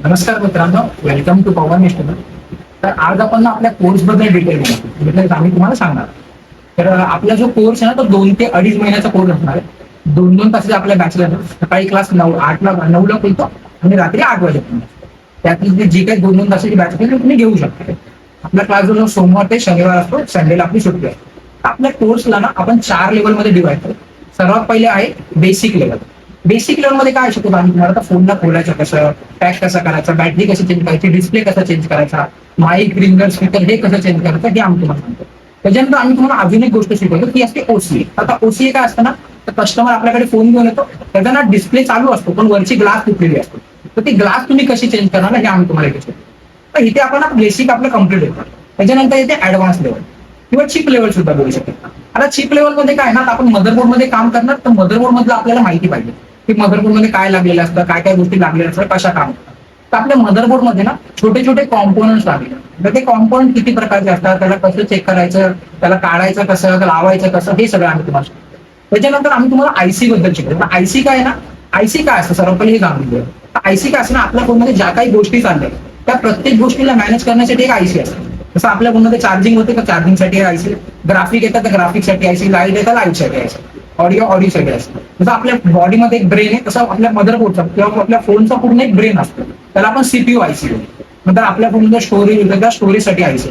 नमस्कार मित्रांनो, welcome to Pawan studio. तर आज आपण ना आपल्या कोर्स बद्दल डिटेल्स आम्ही तुम्हाला सांगणार. तर आपला जो कोर्स आहे ना तो 2 ते 2.5 महिन्याचा कोर्स असणार आहे. 2-2 तासाचे आपल्या बॅचलर सकाळी क्लास 9 खुलतो आणि रात्री 8 वाजेपर्यंत. त्यातली जी काही 2-2 तासाची बॅच असेल ती तुम्ही घेऊ शकता. आपला क्लास जो सोमवार ते शनिवार असतो, संडेला आपली सुट्टी असते. आपल्या कोर्सला ना आपण 4 लेवलमध्ये डिवाइड करतो. सर्वात पहिले आहे बेसिक लेवल. बेसिक लेवल मध्ये काय शिकवतो आम्ही तुम्हाला, फोनला खोलायचं कसं, पॅक कसा करायचा, बॅटरी कशी चेंज करायची, डिस्प्ले कसा चेंज करायचा, माईक, रिंगर, स्पीकर हे कसं चेंज करायचं हे आम्ही तुम्हाला सांगतो. त्याच्यानंतर आम्ही तुम्हाला अजून एक गोष्ट शिकवतो ती असते ओसीए. आता ओसीए काय असतं ना, तर कस्टमर आपल्याकडे फोन घेऊन येतो, त्याचा ना डिस्प्ले चालू असतो पण वरची ग्लास तुटलेली असते. तर ती ग्लास तुम्ही कशी चेंज करणार हे आम्ही तुम्हाला शिकवतो. तर इथे आपण बेसिक आपलं कम्प्लीट होतं. त्याच्यानंतर इथे ऍडव्हान्स लेवल किंवा चिप लेवल सुद्धा बोलू शकतो. आता चिप लेवल मध्ये काय ना, आपण मदरबोर्ड मध्ये काम करणार, तर मदरबोर्ड मधलं आपल्याला माहिती पाहिजे की मदरबोर्ड मध्ये काय लागलेलं असतं, काय काय गोष्टी लागलेल्या असतात, कशा काम होतात. तर आपल्या मदरबोर्ड मध्ये ना छोटे छोटे कॉम्पोनंट्स लागले. तर ते कॉम्पोनंट किती प्रकारचे असतात, त्याला कसं चेक करायचं, त्याला काढायचं कसं, लावायचं कसं, हे सगळं आम्ही तुम्हाला शिकवतो. त्याच्यानंतर आम्ही तुम्हाला आयसी बद्दल शिकतो. आयसी काय आहे ना, आयसी काय असतं सर्व पहिले हे जाणून घेऊया. आयसी काय असतं ना, आपल्या फोनमध्ये ज्या काही गोष्टी चालल्या त्या प्रत्येक गोष्टीला मॅनेज करण्यासाठी एक आयसी असते. जसं आपल्या फोनमध्ये चार्जिंग होते तर चार्जिंगसाठी आयसी, ग्राफिक येतात तर ग्राफिकसाठी आयसी, लाईट येतात लाईटसाठी आयसी, ऑडिओसाठी असतं. जसं आपल्या बॉडीमध्ये एक ब्रेन आहे तसं आपल्या मदरबोर्डचा किंवा आपल्या फोनचा पूर्ण एक ब्रेन असतो, त्याला आपण सीपीयू आयसी म्हणतो. नंतर आपल्या फोनमध्ये स्टोरेज होतं, त्या स्टोरेजसाठी आयसी.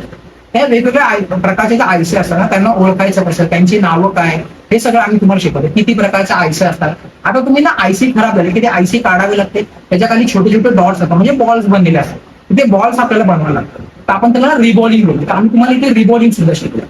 त्या वेगवेगळ्या प्रकारचे जे आयसी असतात ना, त्यांना ओळखायचं कसं, त्यांची नावं काय, हे सगळं आम्ही तुम्हाला शिकवतो. किती प्रकारच्या आयसी असतात. आता तुम्ही ना आयसी खराब झाले की ते आयसी काढावे लागते, त्याच्या खाली छोटे छोटे डॉट्स असतात म्हणजे बॉल्स बनलेले असतात. ते बॉल्स आपल्याला बनवावे लागतात. तर आपण त्याला रिबॉलिंग बोलतो. तर आम्ही तुम्हाला इथे रिबॉलिंग सुद्धा शिकलो.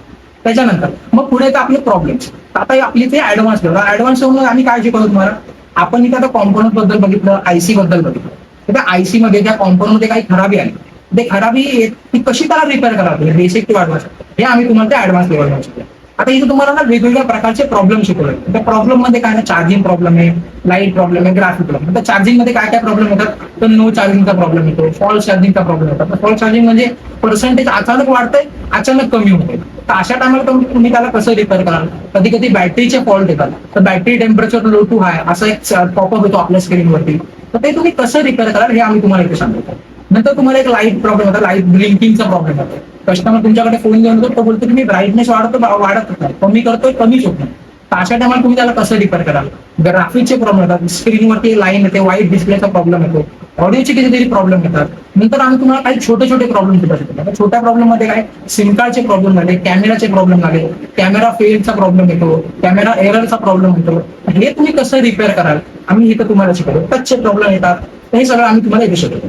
त्याच्यानंतर मग पुढे तर आपले प्रॉब्लेम्स. आता आपली ते ऍडव्हान्स लेवल. ऍडव्हान्स लेवल आम्ही काय शिकवतो तुम्हाला, आपण इथे आता कॉम्पोनंट बद्दल बघितलं, आयसी बद्दल बघितलं. तर त्या आयसी मध्ये त्या कॉम्पोनंट मध्ये काही खराबी आली, ते खराबी ती कशी त्याला रिपेअर करावी, बेसिक टू ऍडव्हान्स, हे आम्ही तुम्हाला त्या ऍडव्हान्स लेवलवर शिकलो. आता इथे तुम्हाला ना वेगवेगळ्या प्रकारचे प्रॉब्लेम शिकवले. त्या प्रॉब्लेम मध्ये काय ना, चार्जिंग प्रॉब्लेम आहे, लाईट प्रॉब्लेम आहे, ग्राफिक प्रॉब्लेम. तर चार्जिंग मध्ये काय काय प्रॉब्लेम येतात, तर नो चार्जिंगचा प्रॉब्लेम येतो, फॉल्स चार्जिंगचा प्रॉब्लेम येतो. फॉल्स चार्जिंग म्हणजे पर्सेंटेज अचानक वाढतंय, अचानक कमी होते. तर अशा टायमाला तुम्ही त्याला कसं रिपेअर कराल. कधी कधी बॅटरीचे फॉल्ट येतात, तर बॅटरी टेम्परेचर लो टू हाय असा एक पॉपअप येतो आपल्या स्क्रीनवरती. तर ते तुम्ही कसं रिपेअर कराल हे आम्ही तुम्हाला इथे सांगतो. नंतर तुम्हाला एक लाईट प्रॉब्लेम होता, लाईट ब्लिंकिंगचा प्रॉब्लेम होतो. कस्टमर तुमच्याकडे फोन घेऊन येतो, तो बोलतो की मी ब्राईटनेस वाढतच नाही, कमी करतोय कमीच होत नाही. तर अशा टायमाला तुम्ही त्याला कसं रिपेअर कराल. ग्राफिकचे प्रॉब्लेम येतात, स्क्रीनवरती लाईन येते, व्हाईट डिस्प्लेचा प्रॉब्लेम येतो, ऑडिओचे कितीतरी प्रॉब्लेम येतात. नंतर आम्ही तुम्हाला काही छोटे छोटे प्रॉब्लेम सुद्धा शिकवतो. छोट्या प्रॉब्लेम मध्ये काय, सिम कार्डचे प्रॉब्लेम झाले, कॅमेराचे प्रॉब्लेम झाले, कॅमेरा फेलचा प्रॉब्लेम येतो, कॅमेरा एररचा प्रॉब्लेम येतो, हे तुम्ही कसं रिपेअर कराल आम्ही इथं तुम्हाला शिकवतो. टचचे प्रॉब्लेम येतात, हे सगळं आम्ही तुम्हाला इथे शिकवतो.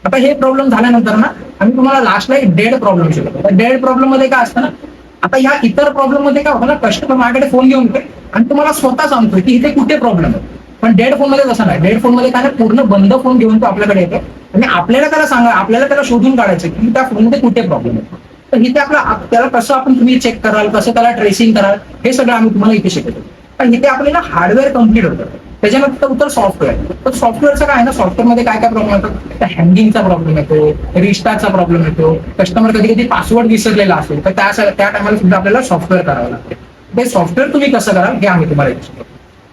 आता हे प्रॉब्लेम झाल्यानंतर ना आम्ही तुम्हाला लास्टला एक डेड प्रॉब्लेम शिकवतो. डेड प्रॉब्लेम मध्ये काय असतं ना, आता या इतर प्रॉब्लेम मध्ये काय होतं ना, कस्टमर माझ्याकडे फोन घेऊन येते आणि तुम्हाला स्वतः सांगतोय की इथे कुठे प्रॉब्लेम आहे. पण डेड फोन मध्ये तसं नाही. डेड फोन मध्ये काय, पूर्ण बंद फोन घेऊन तो आपल्याकडे येतो आणि आपल्याला त्याला शोधून काढायचं की त्या फोनमध्ये कुठे प्रॉब्लेम आहे. तर इथे त्याला कसं तुम्ही चेक कराल, कसं त्याला ट्रेसिंग कराल, हे सगळं आम्ही तुम्हाला इथे शिकवतो. पण इथे आपल्याला हार्डवेअर कम्प्लीट होतं. त्याच्यानंतर सॉफ्टवेअर. तर सॉफ्टवेअरचं काय आहे ना, सॉफ्टवेअरमध्ये काय काय प्रॉब्लेम येतात, तर हँगिंगचा प्रॉब्लेम येतो, रिस्टार्टचा प्रॉब्लेम येतो, कस्टमर कधी कधी पासवर्ड विसरलेला असेल तर त्या टायमाला सुद्धा आपल्याला सॉफ्टवेअर करावं लागते. ते सॉफ्टवेअर तुम्ही कसं कराल हे आम्ही तुम्हाला शिकवतो.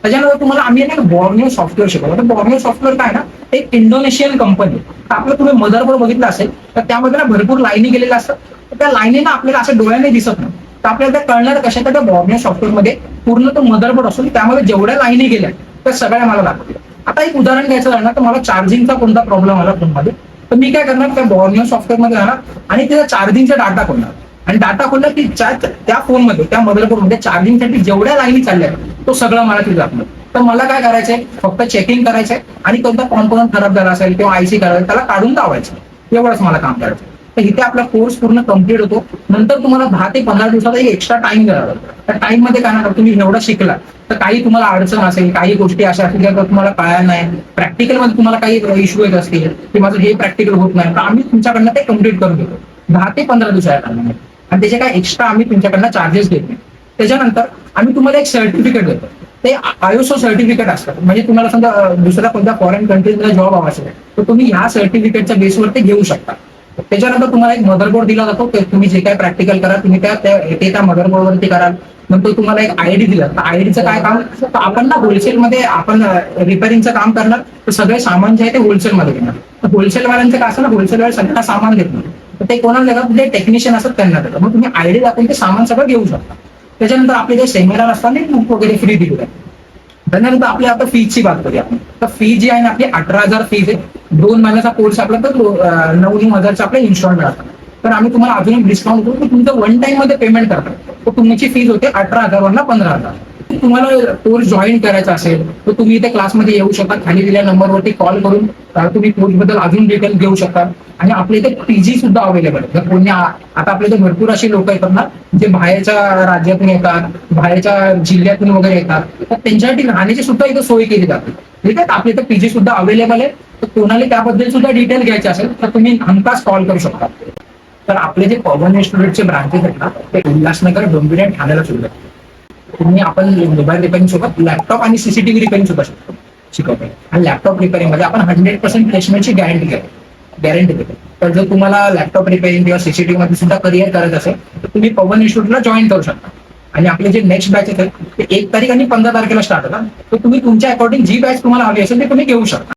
त्याच्यानंतर तुम्हाला आम्ही एक बॉर्निओ सॉफ्टवेअर शिकवतो. तर बॉर्निओ सॉफ्टवेअर काय ना, एक इंडोनेशियन कंपनी. तर आपलं तुम्ही मदरबोर्ड बघितलं असेल तर त्यामध्ये ना भरपूर लाईनी गेलेल्या असतात. तर त्या लाईनीना आपल्याला असं डोळ्याने दिसत नाही. तर आपल्याला त्या कळणार कशा, तर त्या बॉर्निओ सॉफ्टवेअर मध्ये पूर्ण तो मदरबोर्ड असून त्यामध्ये जेवढ्या लाईनी गेल्या त्या सगळ्या मला दाखवतील. आता एक उदाहरण घ्यायचं झालं ना, तर मला चार्जिंगचा कोणता प्रॉब्लेम आला फोनमध्ये, तर मी काय करणार, त्या बॉर्निओ सॉफ्टवेअर मध्ये जाणार आणि त्याचा चार्जिंगचा डाटा खोलणार. आणि डाटा खोलला की त्या फोनमध्ये, त्या मदरबोर्डमध्ये चार्जिंगसाठी जेवढ्या लाईनी चालल्या तो सगळं मला तिथे दाखवणार. तर मला काय करायचंय, फक्त चेकिंग करायचंय आणि कोणता कॉम्पोनंट खराब झाला असेल किंवा आयसी करायचं त्याला काढून लावायचं, एवढंच मला काम करायचं. तर इथे आपला कोर्स पूर्ण कम्प्लीट होतो. नंतर तुम्हाला 10 ते 15 दिवसाचा एक एक्स्ट्रा टाइम द्यावा लागतो. त्या टाइम मध्ये काय ना, तुम्ही एवढं शिकला तर काही तुम्हाला अडचण असेल, काही गोष्टी अशा असतील ज्या तुम्हाला कळल्या नाही, प्रॅक्टिकल मध्ये तुम्हाला काही इश्यू येत असतील की माझं हे प्रॅक्टिकल होत नाही, तर आम्ही तुमच्याकडनं ते कम्प्लीट करून देतो 10 ते 15 दिवसाच्या टाइममध्ये. आणि त्याचे काय एक्स्ट्रा आम्ही तुमच्याकडनं चार्जेस घेत नाही. त्याच्यानंतर आम्ही तुम्हाला एक सर्टिफिकेट देतो. ते आयएसओ सर्टिफिकेट असतात. म्हणजे तुम्हाला समजा दुसऱ्या कोणत्या फॉरेन कंट्रीजमध्ये जॉब हवा असेल तर तुम्ही ह्या सर्टिफिकेटच्या बेसवर ते घेऊ शकता. त्याच्यानंतर तुम्हाला एक मदरबोर्ड दिला जातो. तुम्ही जे काय प्रॅक्टिकल करा तुम्ही त्या मदरबोर्डवरती कराल. नंतर तुम्हाला एक आयडी दिला, तर आयडीचं काय काम, तर आपण ना होलसेलमध्ये आपण रिपेअरिंगचं काम करणार. तर सगळे सामान जे आहे ते होलसेलमध्ये घेणार. तर होलसेलवाल्यांचं काय असं ना, होलसेलवाले सगळं सामान देत नाही, तर ते कोणाला देतात, जे टेक्निशियन असतात त्यांना देतात. मग तुम्ही आयडी दाखवून ते सामान सगळं घेऊ शकता. त्याच्यानंतर आपले जे सेमिनार असतात ना, बुक वगैरे फ्री दिले जातात. त्यानंतर आपली आता फीची बात करूया आपण. तर फी जी आहे ना आपली 18,000 फीज आहे. 2 महिन्याचा कोर्स आपला तर 9,000चा आपला इन्स्टॉलमेंट असतात. तर आम्ही तुम्हाला अजून एक डिस्काउंट करू की तुमचं वन टाइम मध्ये पेमेंट करतात, तर तुमची फीज होते 18,000 वरनं 15,000. तुम्हाला कोर्स जॉईन करायचा असेल तर तुम्ही इथे क्लासमध्ये येऊ शकता. खाली दिलेल्या नंबरवरती कॉल करून तुम्ही कोर्स बद्दल अजून डिटेल घेऊ शकता. आणि आपल्या इथे पीजी सुद्धा अवेलेबल आहे. जर कोणी आता आपल्या इथे भरपूर अशी लोक येतात ना, जे बाहेरच्या राज्यातून येतात, बाहेरच्या जिल्ह्यातून वगैरे येतात, तर त्यांच्यासाठी राहण्याची सुद्धा इथे सोय केली जाते. ठीक आहे, आपल्या इथे पीजी सुद्धा अवेलेबल आहे. तर कोणाला त्याबद्दल सुद्धा डिटेल घ्यायचे असेल तर तुम्ही हमखास कॉल करू शकता. तर आपले जे पवन इन्स्टिट्यूटचे ब्रांचेस आहेत ना, ते उल्हासनगर, डोंबिवली आणि ठाण्याला सुरू आहेत. तुम्ही आपण मोबाईल रिपेअरिंग सोबत लॅपटॉप आणि सीसीटीव्ही रिपेअरिंग सुद्धा शिकवतो. आणि लॅपटॉप रिपेअरिंग मध्ये आपण 100% प्लेसमेंटची गॅरंटी देतो. तर जर तुम्हाला लॅपटॉप रिपेअरिंग किंवा सीसीटीव्ही मध्ये सुद्धा करिअर करायचं असेल तर तुम्ही पवन इन्स्टिट्यूटला जॉईन करू शकता. आणि आपले जे नेक्स्ट बॅच आहेत ते 1 तारीख आणि 15 तारखेला स्टार्ट होतात. तर तुम्ही तुमच्या अकॉर्डिंग जी बॅच तुम्हाला हवी असेल ते तुम्ही घेऊ शकता.